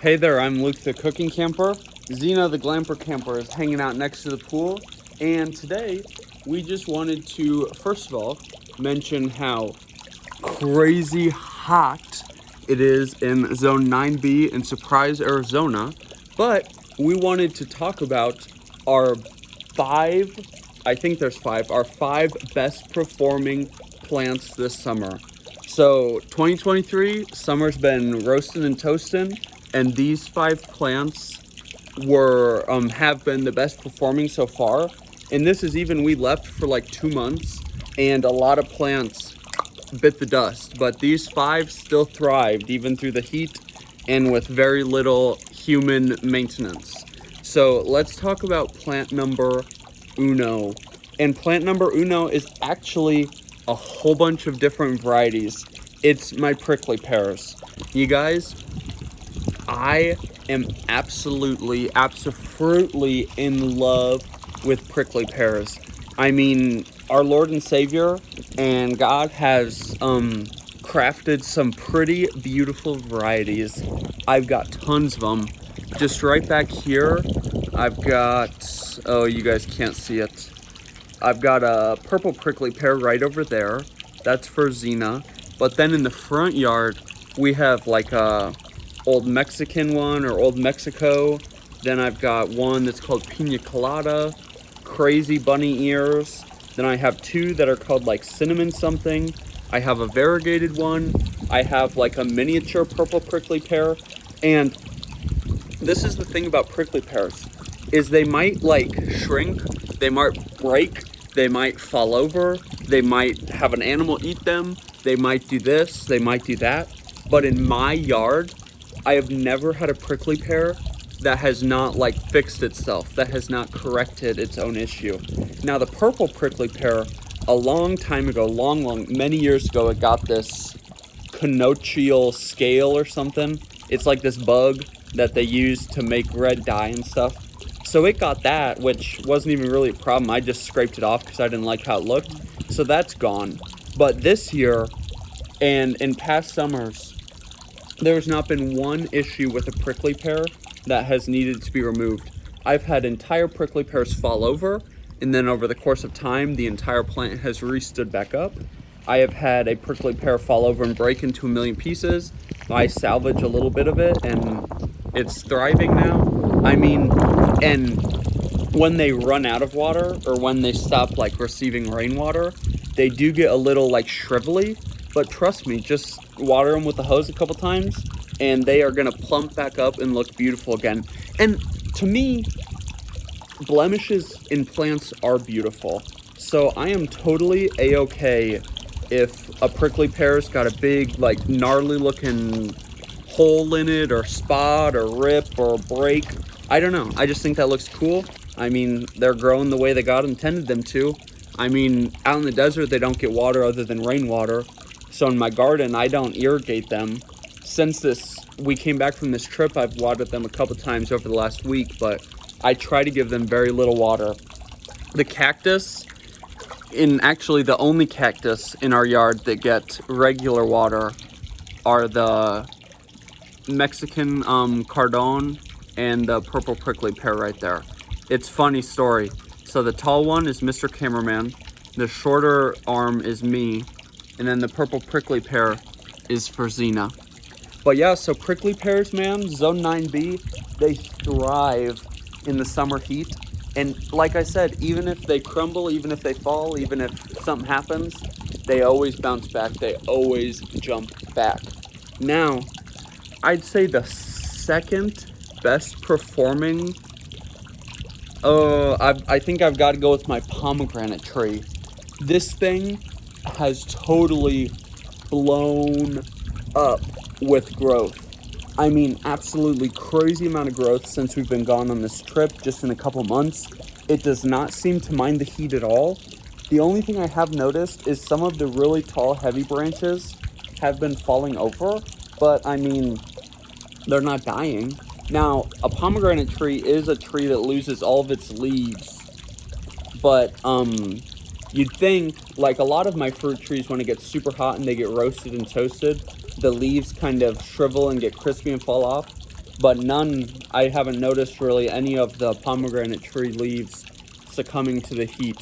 Hey there, I'm Luke the Cooking Camper. Zena the Glamper Camper is hanging out next to the pool. And today, we just wanted to, first of all, mention how crazy hot it is in Zone 9B in Surprise, Arizona. But we wanted to talk about our five, I think there's five, our five best performing plants this summer. So 2023, summer's been roasting and toasting, and these five plants were have been the best performing so far. And this is even we left for like 2 months, and a lot of plants bit the dust, but these five still thrived even through the heat and with very little human maintenance. So let's talk about plant number uno. And plant number uno is actually a whole bunch of different varieties. It's my prickly pears. You guys, I am absolutely in love with prickly pears. I mean, our Lord and Savior and God has crafted some pretty beautiful varieties. I've got tons of them. Just right back here, I've got, oh, you guys can't see it. I've got a purple prickly pear right over there. That's for Zena. But then in the front yard, we have like a Old Mexican one or Old Mexico. Then I've got one that's called Pina Colada, Crazy Bunny Ears. Then I have two that are called like Cinnamon something. I have a variegated one. I have like a miniature purple prickly pear. And this is the thing about prickly pears, is they might like shrink, they might break, they might fall over, they might have an animal eat them, they might do this, they might do that. But in my yard, I have never had a prickly pear that has not like fixed itself, that has not corrected its own issue. Now the purple prickly pear, a long time ago, many years ago, it got this conochial scale or something. It's like this bug that they use to make red dye and stuff. So it got that, which wasn't even really a problem. I just scraped it off because I didn't like how it looked. So that's gone. But this year and in past summers, there's not been one issue with a prickly pear that has needed to be removed. I've had entire prickly pears fall over, and then over the course of time, the entire plant has re-stood back up. I have had a prickly pear fall over and break into a million pieces. I salvage a little bit of it, and it's thriving now. I mean, and when they run out of water, or when they stop like receiving rainwater, they do get a little like shrivelly, but trust me, just water them with the hose a couple times, and they are gonna plump back up and look beautiful again. And to me, blemishes in plants are beautiful. So I am totally a-okay if a prickly pear's got a big, like, gnarly looking hole in it, or spot, or rip, or break. I don't know. I just think that looks cool. I mean, they're growing the way that God intended them to. I mean, out in the desert, they don't get water other than rainwater. So in my garden, I don't irrigate them. Since we came back from this trip, I've watered them a couple times over the last week, but I try to give them very little water. The cactus, actually the only cactus in our yard that get regular water, are the Mexican cardon and the purple prickly pear right there. It's funny story. So the tall one is Mr. Cameraman, the shorter arm is me, and then the purple prickly pear is for Zena. But yeah, so prickly pears, man, Zone 9B, they thrive in the summer heat. And like I said, even if they crumble, even if they fall, even if something happens, they always bounce back. They always jump back. Now, I'd say the second best performing, I think I've got to go with my pomegranate tree. This thing has totally blown up with growth. I mean, absolutely crazy amount of growth since we've been gone on this trip, just in a couple months. It does not seem to mind the heat at all. The only thing I have noticed is some of the really tall, heavy branches have been falling over, but I mean, they're not dying. Now, a pomegranate tree is a tree that loses all of its leaves, but you'd think, like a lot of my fruit trees, when it gets super hot and they get roasted and toasted, the leaves kind of shrivel and get crispy and fall off. but I haven't noticed really any of the pomegranate tree leaves succumbing to the heat.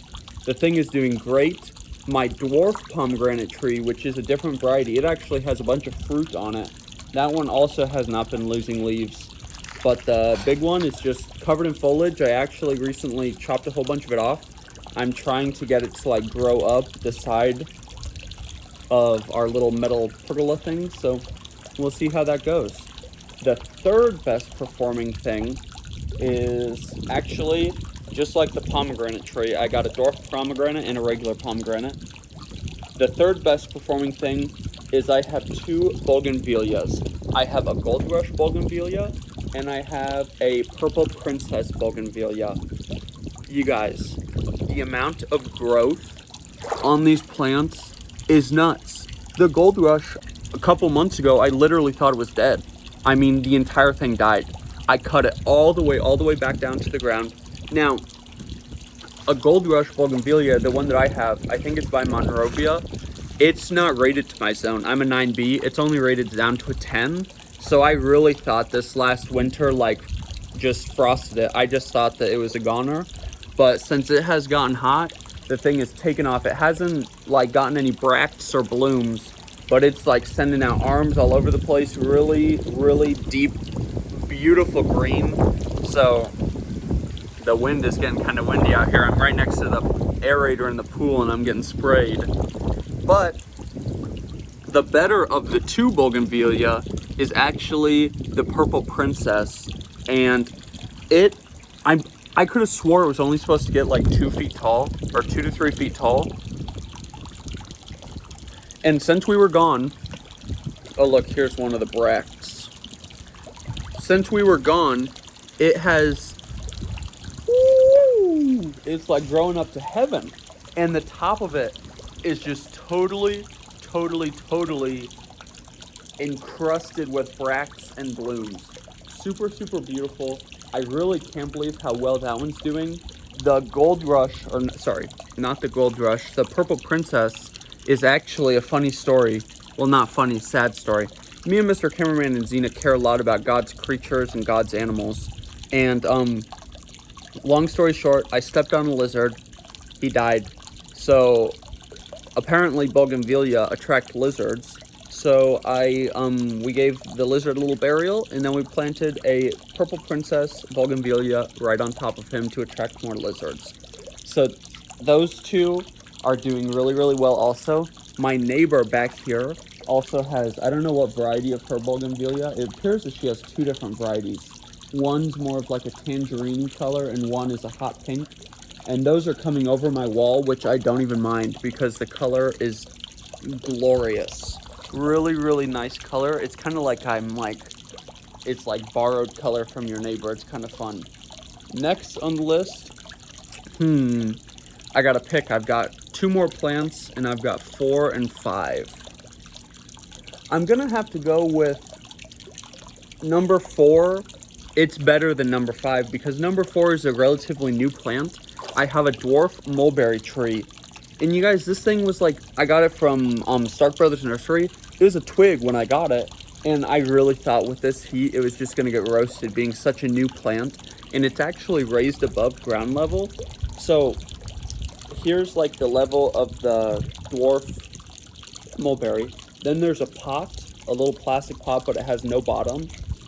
The thing is doing great. My dwarf pomegranate tree, which is a different variety, it actually has a bunch of fruit on it. That one also has not been losing leaves. But the big one is just covered in foliage. I actually recently chopped a whole bunch of it off. I'm trying to get it to like grow up the side of our little metal pergola thing, so we'll see how that goes. The third best performing thing is actually just like the pomegranate tree. I got a dwarf pomegranate and a regular pomegranate. The third best performing thing is I have two bougainvilleas. I have a gold rush bougainvillea and I have a purple princess bougainvillea. You guys, the amount of growth on these plants is nuts. The gold rush, a couple months ago, I literally thought it was dead. I mean, the entire thing died. I cut it all the way back down to the ground. Now, a gold rush bougainvillea, the one that I have, I think it's by Monrovia. It's not rated to my zone. I'm a 9B. It's only rated down to a 10. So I really thought this last winter, like, just frosted it. I just thought that it was a goner. But since it has gotten hot, the thing is taken off. It hasn't, like, gotten any bracts or blooms, but it's, like, sending out arms all over the place. Really, really deep, beautiful green. So the wind is getting kind of windy out here. I'm right next to the aerator in the pool and I'm getting sprayed. But the better of the two bougainvillea is actually the purple princess. And I could have swore it was only supposed to get like 2 feet tall, or 2 to 3 feet tall. And since we were gone, oh look, here's one of the bracts. Since we were gone, it has, it's like growing up to heaven. And the top of it is just totally encrusted with bracts and blooms. Super, super beautiful. I really can't believe how well that one's doing. The gold rush, or sorry, not the gold rush, the purple princess is actually a funny story. Well, not funny, sad story. Me and Mr. Cameraman and Xena care a lot about God's creatures and God's animals. And long story short, I stepped on a lizard. He died. So apparently bougainvillea attract lizards. So we gave the lizard a little burial, and then we planted a purple princess bougainvillea right on top of him to attract more lizards. So those two are doing really, really well also. My neighbor back here also has, I don't know what variety of her bougainvillea. It appears that she has 2 different varieties. One's more of like a tangerine color, and one is a hot pink. And those are coming over my wall, which I don't even mind because the color is glorious. Really, really nice color. It's kind of like it's like borrowed color from your neighbor. It's kind of fun. Next on the list, I gotta pick. I've got 2 more plants and I've got 4 and 5. I'm gonna have to go with number 4. It's better than number 5 because number 4 is a relatively new plant. I have a dwarf mulberry tree. And you guys, this thing was like, I got it from Stark Brothers Nursery. It was a twig when I got it. And I really thought with this heat, it was just going to get roasted being such a new plant. And it's actually raised above ground level. So here's like the level of the dwarf mulberry. Then there's a pot, a little plastic pot, but it has no bottom.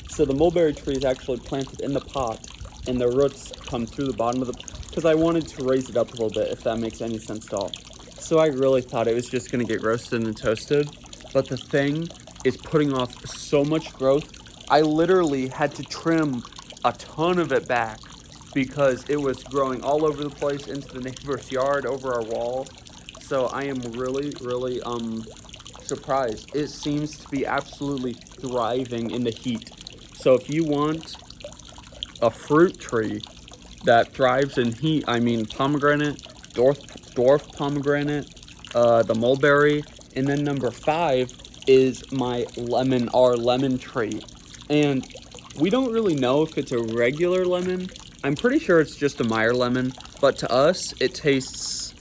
So the mulberry tree is actually planted in the pot. And the roots come through the bottom of the pot. Because I wanted to raise it up a little bit, if that makes any sense at all. So I really thought it was just going to get roasted and toasted. But the thing is putting off so much growth. I literally had to trim a ton of it back because it was growing all over the place into the neighbor's yard, over our wall. So I am really, really surprised. It seems to be absolutely thriving in the heat. So if you want a fruit tree that thrives in heat, I mean pomegranate, dwarf pomegranate, the mulberry, and then number 5 is my lemon tree. And we don't really know if it's a regular lemon. I'm pretty sure it's just a Meyer lemon, but to us it tastes,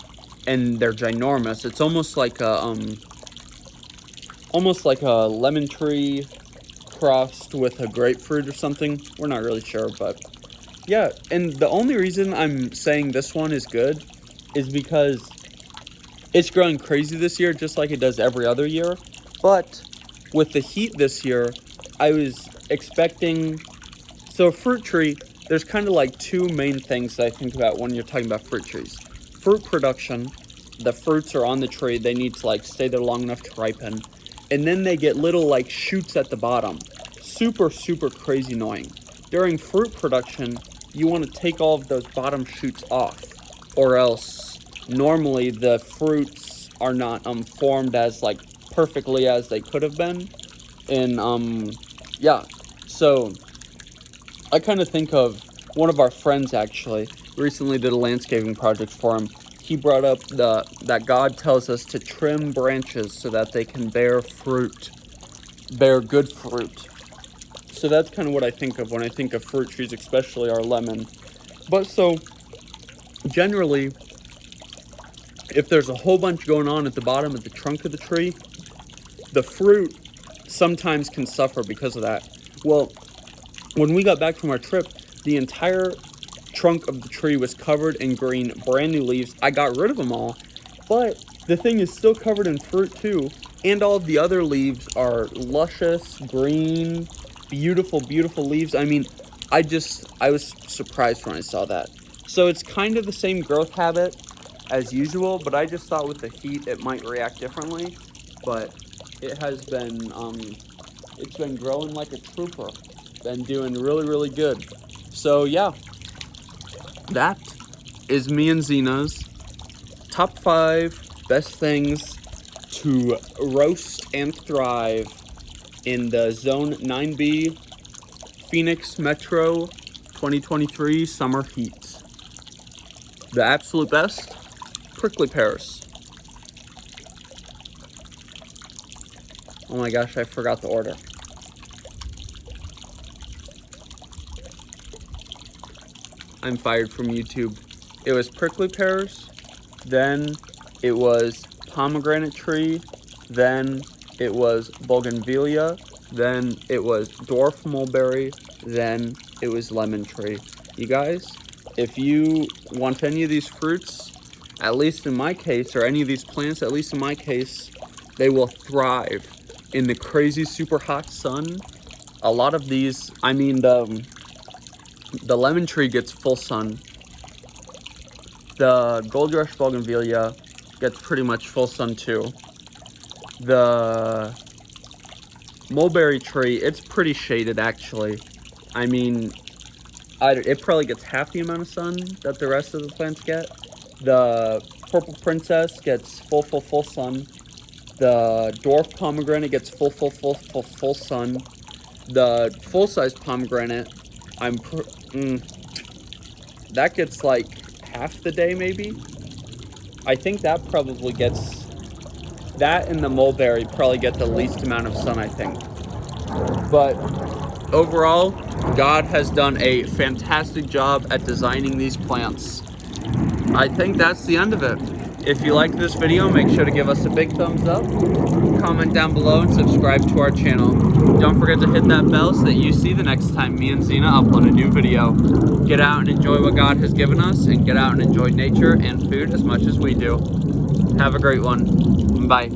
and they're ginormous. It's almost like a lemon tree crossed with a grapefruit or something. We're not really sure, but yeah. And the only reason I'm saying this one is good is because it's growing crazy this year, just like it does every other year. But with the heat this year, I was expecting... So a fruit tree, there's kind of like two main things that I think about when you're talking about fruit trees. Fruit production, the fruits are on the tree, they need to like stay there long enough to ripen. And then they get little like shoots at the bottom. Super, super crazy annoying. During fruit production, you want to take all of those bottom shoots off, or else normally the fruits are not formed as like perfectly as they could have been. And yeah, so I kind of think of one of our friends actually recently did a landscaping project for him. He brought up that God tells us to trim branches so that they can bear fruit, bear good fruit. So that's kind of what I think of when I think of fruit trees, especially our lemon. But so generally, if there's a whole bunch going on at the bottom of the trunk of the tree, the fruit sometimes can suffer because of that. Well, when we got back from our trip, the entire trunk of the tree was covered in green, brand new leaves. I got rid of them all, but the thing is still covered in fruit too. And all of the other leaves are luscious, green, beautiful, beautiful leaves. I mean, I was surprised when I saw that. So it's kind of the same growth habit as usual, but I just thought with the heat it might react differently. But it has been, it's been growing like a trooper. Been doing really, really good. So yeah, that is me and Zena's top 5 best things to roast and thrive in the Zone 9B Phoenix Metro 2023 summer heat. The absolute best, prickly pears. Oh my gosh, I forgot the order. I'm fired from YouTube. It was prickly pears, then it was pomegranate tree, then it was bougainvillea, then it was dwarf mulberry, then it was lemon tree. You guys, if you want any of these fruits, at least in my case, or any of these plants, at least in my case, they will thrive in the crazy super hot sun. A lot of these, I mean, the lemon tree gets full sun. The gold rush bougainvillea gets pretty much full sun too. The mulberry tree, it's pretty shaded actually. I mean, it probably gets half the amount of sun that the rest of the plants get. The purple princess gets full sun. The dwarf pomegranate gets full sun. The full-size pomegranate, that gets like half the day maybe. I think that probably gets, that and the mulberry probably get the least amount of sun, I think. But overall, God has done a fantastic job at designing these plants. I think that's the end of it. If you liked this video, make sure to give us a big thumbs up, comment down below, and subscribe to our channel. Don't forget to hit that bell so that you see the next time me and Zena upload a new video. Get out and enjoy what God has given us, and get out and enjoy nature and food as much as we do. Have a great one. Bye.